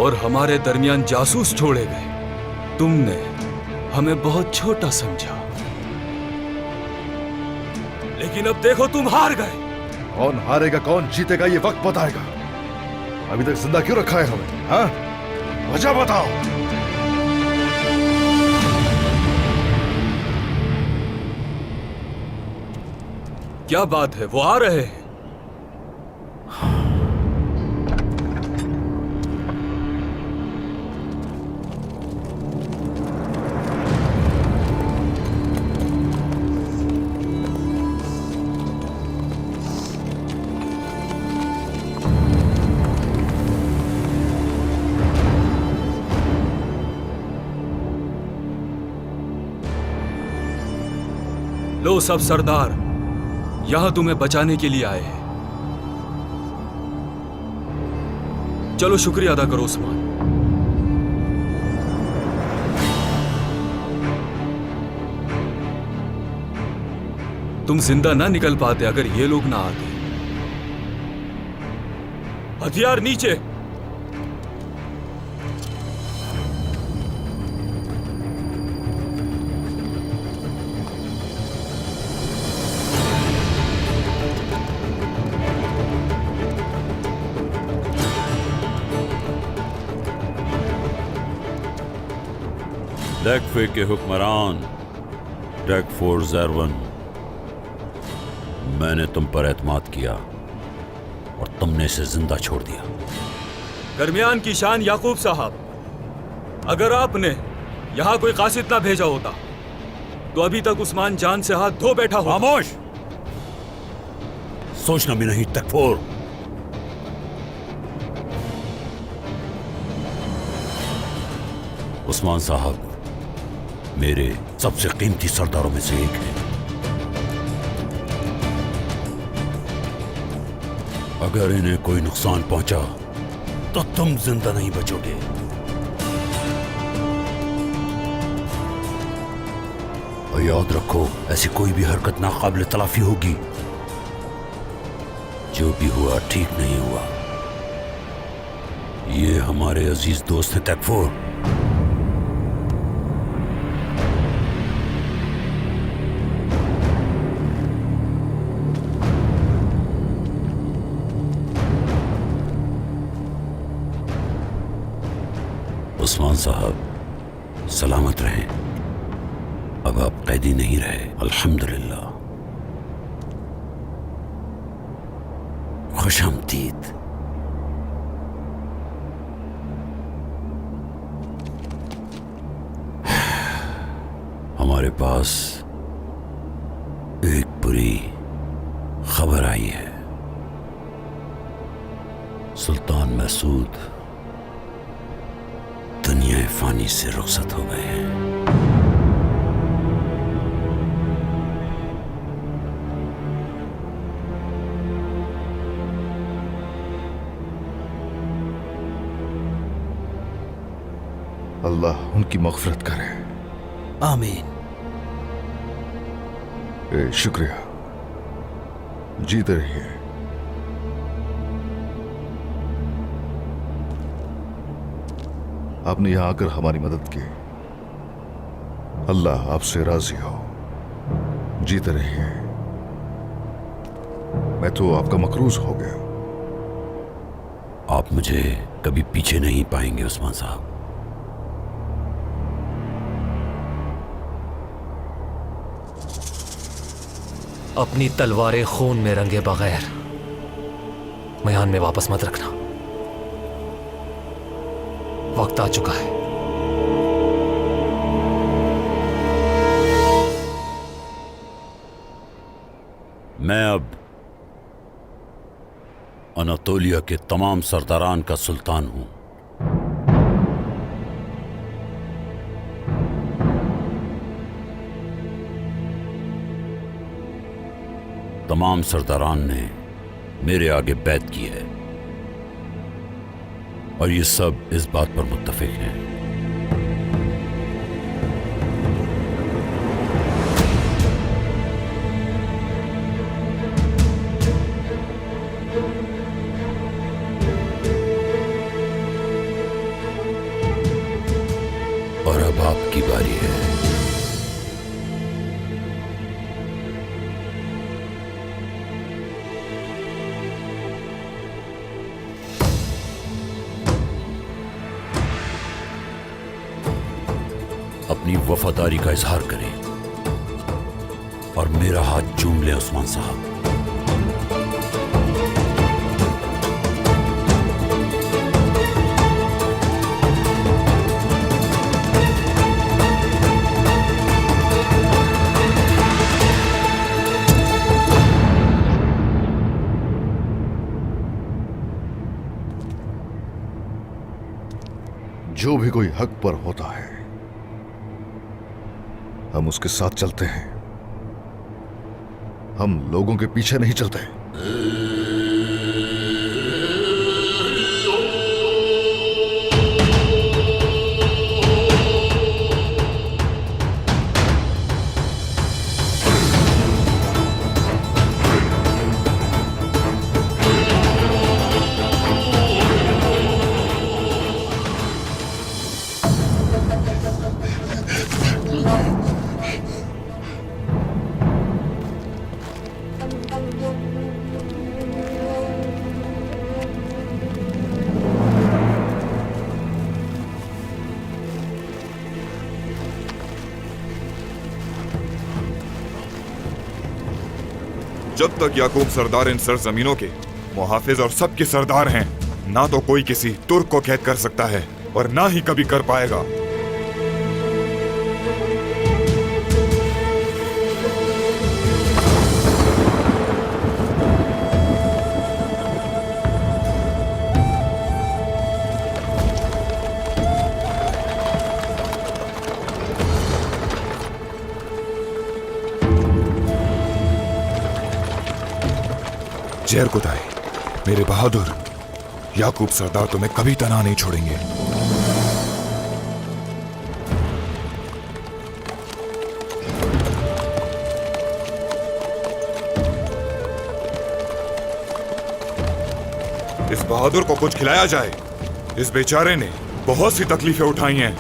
और हमारे दरमियान जासूस छोड़े गए। तुमने हमें बहुत छोटा समझा, लेकिन अब देखो तुम हार गए। कौन हारेगा कौन जीतेगा ये वक्त बताएगा। अभी तक जिंदा क्यों रखा है हमें? हाँ, वजह बताओ। क्या बात है, वो आ रहे हैं। लो सब सरदार, यहां तुम्हें बचाने के लिए आए हैं। चलो शुक्रिया अदा करो उस्मान। तुम जिंदा ना निकल पाते अगर ये लोग ना आते। हथियार नीचे। टैकफे के हुक्मरान टैकफोर ज़ैरवन, मैंने तुम पर एतमाद किया और तुमने इसे जिंदा छोड़ दिया। दरमियान की शान याकूब साहब, अगर आपने यहां कोई कासिद ना भेजा होता तो अभी तक उस्मान जान से हाथ धो बैठा हो। खामोश, सोचना भी नहीं तकफोर। उस्मान साहब मेरे सबसे कीमती सरदारों में से एक है। अगर इन्हें कोई नुकसान पहुंचा तो तुम जिंदा नहीं बचोगे। और याद रखो, ऐसी कोई भी हरकत नाकाबिल तलाफी होगी। जो भी हुआ ठीक नहीं हुआ। ये हमारे अजीज दोस्त हैं तकफोर। उस्मान साहब सलामत रहें। अब आप कैदी नहीं रहे, अल्हम्दुलिल्लाह। खुशामदीद। हमारे पास एक बुरी खबर आई है। सुल्तान मसूद दुनिया फानी से रुखसत हो गए हैं। अल्लाह उनकी मग़फ़िरत करे। आमीन। शुक्रिया, जीते रहिए। आपने यहां आकर हमारी मदद की, अल्लाह आपसे राजी हो। जीते रहिए। मैं तो आपका मकरूज हो गया। आप मुझे कभी पीछे नहीं पाएंगे उस्मान साहब। अपनी तलवारें खून में रंगे बगैर मैदान में वापस मत रखना। वक्त आ चुका है। मैं अब अनातोलिया के तमाम सरदारान का सुल्तान हूं। तमाम सरदारान ने मेरे आगे बैत की है और ये सब इस बात पर मुत्तफिक हैं और अब आपकी बारी है। अपनी वफादारी का इजहार करें और मेरा हाथ चूम ले उस्मान साहब। जो भी कोई हक पर होता है हम उसके साथ चलते हैं, हम लोगों के पीछे नहीं चलते। जब तक याकूब सरदार इन सरजमीनों के मुहाफिज और सबके सरदार हैं, ना तो कोई किसी तुर्क को कैद कर सकता है और ना ही कभी कर पाएगा। जहर कुदाए मेरे बहादुर, याकूब सरदार तुम्हें कभी तना नहीं छोड़ेंगे। इस बहादुर को कुछ खिलाया जाए। इस बेचारे ने बहुत सी तकलीफें उठाई हैं।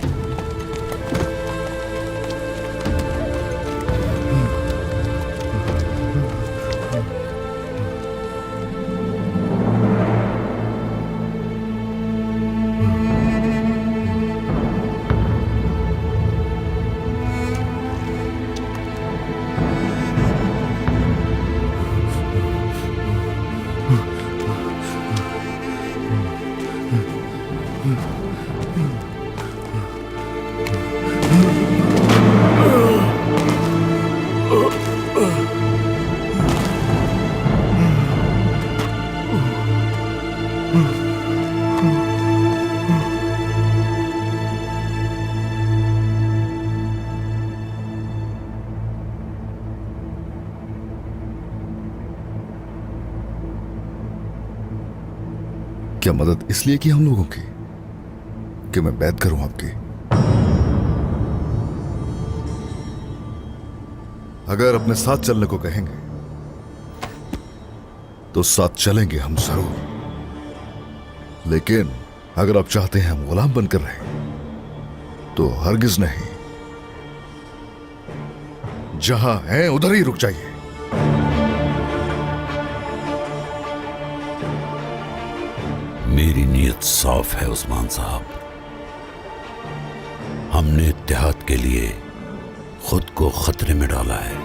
क्या मदद इसलिए की हम लोगों की कि मैं बैत करूं आपकी? अगर अपने साथ चलने को कहेंगे तो साथ चलेंगे हम जरूर, लेकिन अगर आप चाहते हैं हम गुलाम बनकर रहें तो हरगिज नहीं। जहां हैं उधर ही रुक जाइए। मेरी नीयत साफ है उस्मान साहब। हमने इत्तेहाद के लिए खुद को खतरे में डाला है।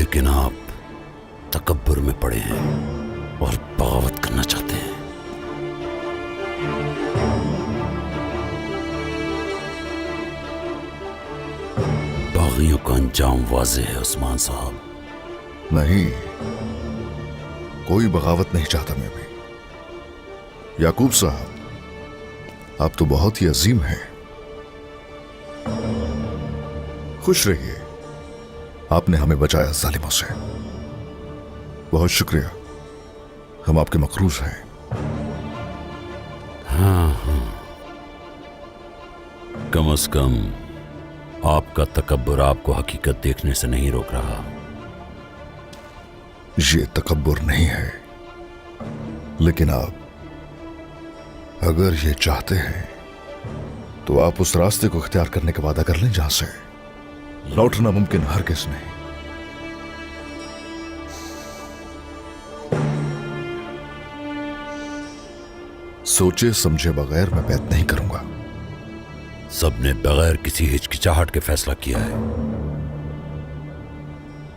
लेकिन आप तकब्बुर में पड़े हैं और बगावत करना चाहते हैं। बागियों का अंजाम वाज़ेह है उस्मान साहब। नहीं, कोई बगावत नहीं चाहता मैं भी। याकूब साहब, आप तो बहुत ही अजीम हैं। खुश रहिए, आपने हमें बचाया जालिमों से। बहुत शुक्रिया, हम आपके मकरूज हैं। हाँ, कम से कम आपका तकब्बुर आपको हकीकत देखने से नहीं रोक रहा। ये तकब्बुर नहीं है, लेकिन आप अगर ये चाहते हैं तो आप उस रास्ते को इख्तियार करने का वादा कर लें जहां से लौटना मुमकिन हरगिज़ नहीं। सोचे समझे बगैर मैं बैत नहीं करूंगा। सबने बगैर किसी हिचकिचाहट के फैसला किया है।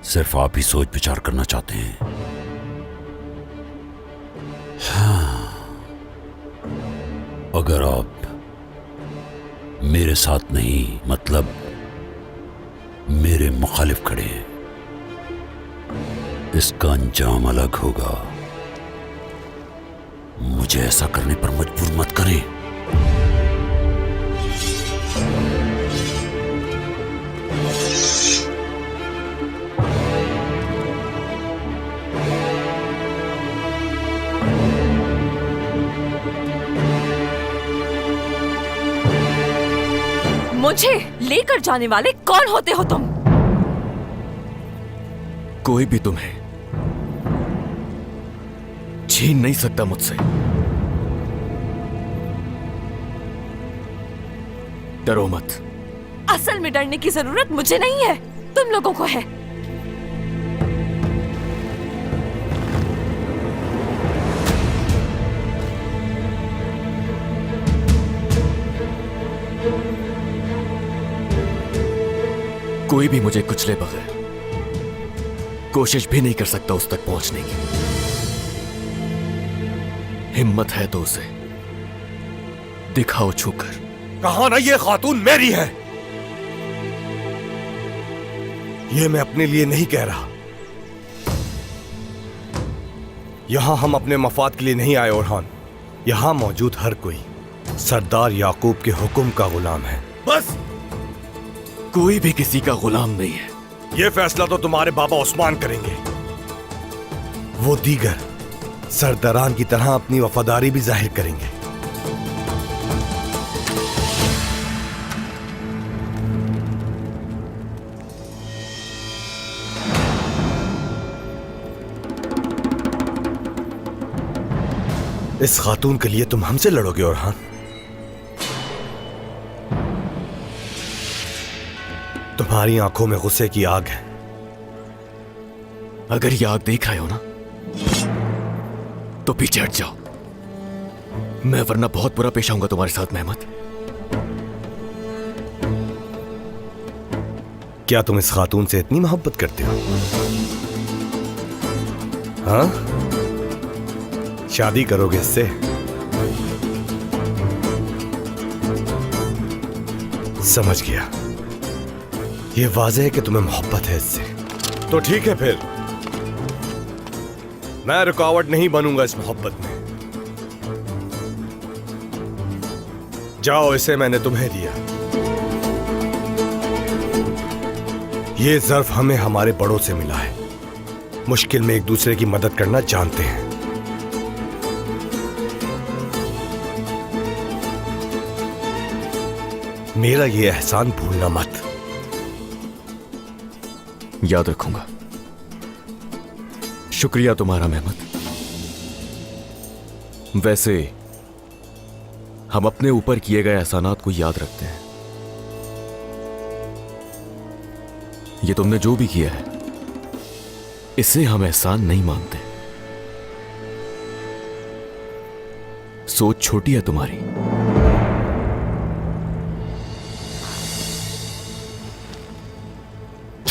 सिर्फ आप ही सोच विचार करना चाहते हैं। हाँ, अगर आप मेरे साथ नहीं, मतलब मेरे मुखालिफ खड़े हैं, इसका अंजाम अलग होगा। मुझे ऐसा करने पर मजबूर मत करें। मुझे लेकर जाने वाले कौन होते हो तुम? कोई भी तुम्हें छीन नहीं सकता मुझसे। डरो मत। असल में डरने की जरूरत मुझे नहीं है, तुम लोगों को है। कोई भी मुझे कुचले बगैर कोशिश भी नहीं कर सकता उस तक पहुंचने की। हिम्मत है तो उसे दिखाओ छूकर। कहा ना ये खातून मेरी है। ये मैं अपने लिए नहीं कह रहा। यहां हम अपने मफाद के लिए नहीं आए ओरहान। यहां मौजूद हर कोई सरदार याकूब के हुक्म का गुलाम है। बस। कोई भी किसी का गुलाम नहीं है। यह फैसला तो तुम्हारे बाबा उस्मान करेंगे। वो दीगर सरदारान की तरह अपनी वफादारी भी जाहिर करेंगे। इस खातून के लिए तुम हमसे लड़ोगे ओरहान? तुम्हारी आंखों में गुस्से की आग है। अगर ये आग देख रहे हो ना तो पीछे हट जाओ। मैं वरना बहुत बुरा पेश आऊंगा तुम्हारे साथ मेहमत। क्या तुम इस खातून से इतनी मोहब्बत करते हो? हाँ, शादी करोगे इससे? समझ गया। ये वाज़ेह है कि तुम्हें मोहब्बत है इससे। तो ठीक है, फिर मैं रुकावट नहीं बनूंगा इस मोहब्बत में। जाओ, इसे मैंने तुम्हें दिया। ये ज़र्फ हमें हमारे बड़ों से मिला है। मुश्किल में एक दूसरे की मदद करना जानते हैं। मेरा ये एहसान भूलना मत। याद रखूंगा। शुक्रिया तुम्हारा मेहमत। वैसे हम अपने ऊपर किए गए एहसानात को याद रखते हैं। ये तुमने जो भी किया है इसे हम एहसान नहीं मानते। सोच छोटी है तुम्हारी।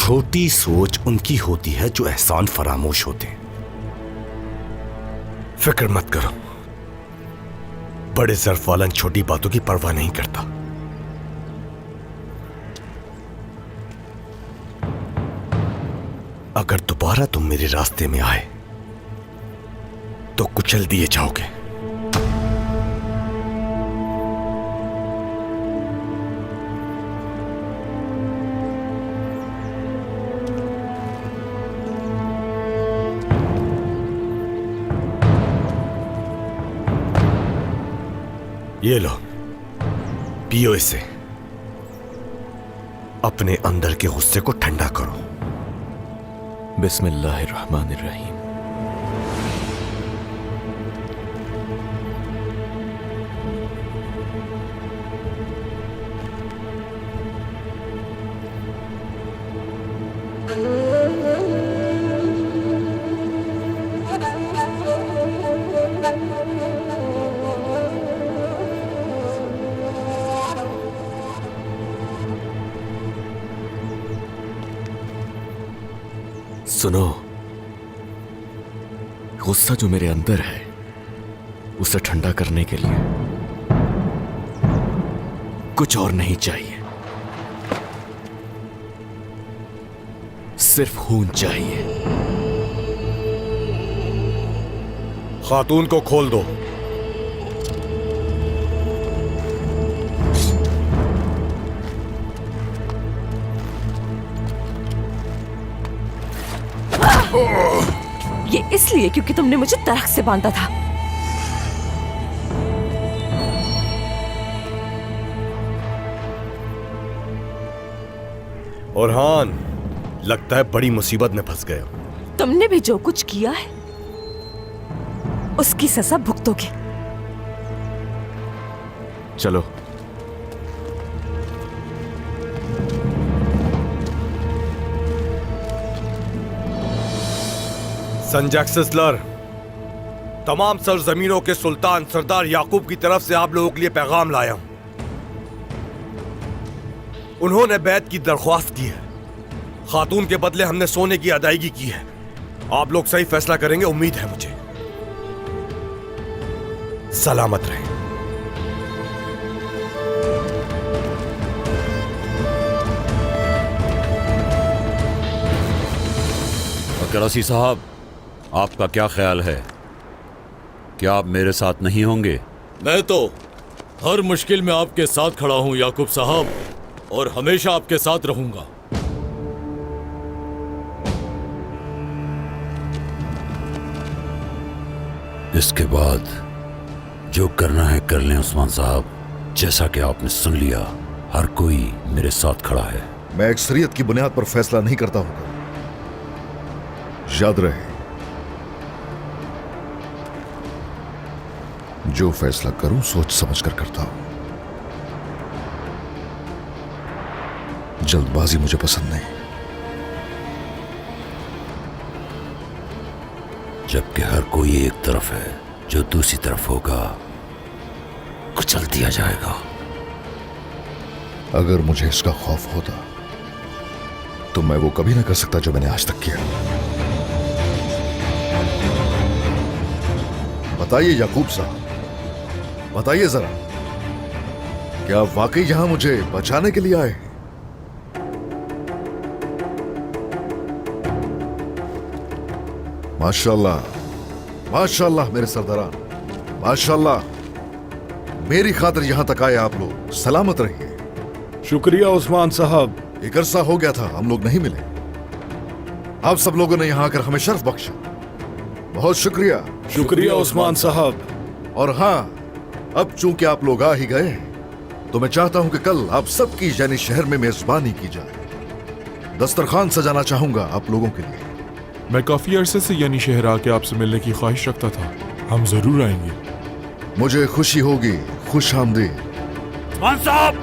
छोटी सोच उनकी होती है जो एहसान फरामोश होते हैं। फिक्र मत करो, बड़े ज़र्फ वाला छोटी बातों की परवाह नहीं करता। अगर दोबारा तुम मेरे रास्ते में आए तो कुचल दिए जाओगे। ये लो, पियो इसे, अपने अंदर के गुस्से को ठंडा करो। बिस्मिल्लाहिर्रहमानिर्रहीम। सुनो, गुस्सा जो मेरे अंदर है उसे ठंडा करने के लिए कुछ और नहीं चाहिए, सिर्फ खून चाहिए। खातून को खोल दो। ये इसलिए क्योंकि तुमने मुझे दरख्त से बांधा था। ओरहान, लगता है बड़ी मुसीबत में फंस गए हो। तुमने भी जो कुछ किया है उसकी सजा भुगतोगे। चलो। संजक सिस्लर, तमाम सरजमीनों के सुल्तान सरदार याकूब की तरफ से आप लोगों के लिए पैगाम लाया हूं। उन्होंने बैत की दरख्वास्त की है। खातून के बदले हमने सोने की अदायगी की है। आप लोग सही फैसला करेंगे, उम्मीद है मुझे। सलामत रहें। करासी साहब, आपका क्या ख्याल है? क्या आप मेरे साथ नहीं होंगे? मैं तो हर मुश्किल में आपके साथ खड़ा हूं याकूब साहब, और हमेशा आपके साथ रहूंगा। इसके बाद जो करना है कर लें उस्मान साहब। जैसा कि आपने सुन लिया, हर कोई मेरे साथ खड़ा है। मैं अक्सरियत की बुनियाद पर फैसला नहीं करता हूं। याद रहे, जो फैसला करूं सोच समझ कर करता हूं। जल्दबाजी मुझे पसंद नहीं। जबकि हर कोई एक तरफ है, जो दूसरी तरफ होगा कुचल दिया जाएगा। अगर मुझे इसका खौफ होता तो मैं वो कभी ना कर सकता जो मैंने आज तक किया। बताइए याकूब साहब, बताइए जरा, क्या आप वाकई यहां मुझे बचाने के लिए आए? माशाल्लाह, माशाल्लाह मेरे सरदारान, माशाल्लाह। मेरी खातिर यहां तक आए आप लोग। सलामत रहिए। शुक्रिया उस्मान साहब। एक अरसा हो गया था हम लोग नहीं मिले। आप सब लोगों ने यहां आकर हमें शर्फ बख्शा। बहुत शुक्रिया। शुक्रिया उस्मान साहब। और हां, अब चूंकि आप लोग आ ही गए, तो मैं चाहता हूं कि कल आप सबकी यानी शहर में मेजबानी की जाए। दस्तरखान सजाना चाहूंगा आप लोगों के लिए। मैं काफी अरसे से यानी शहर आके आपसे मिलने की ख्वाहिश रखता था। हम जरूर आएंगे। मुझे खुशी होगी। खुश आमदीद। उस्मान साहब,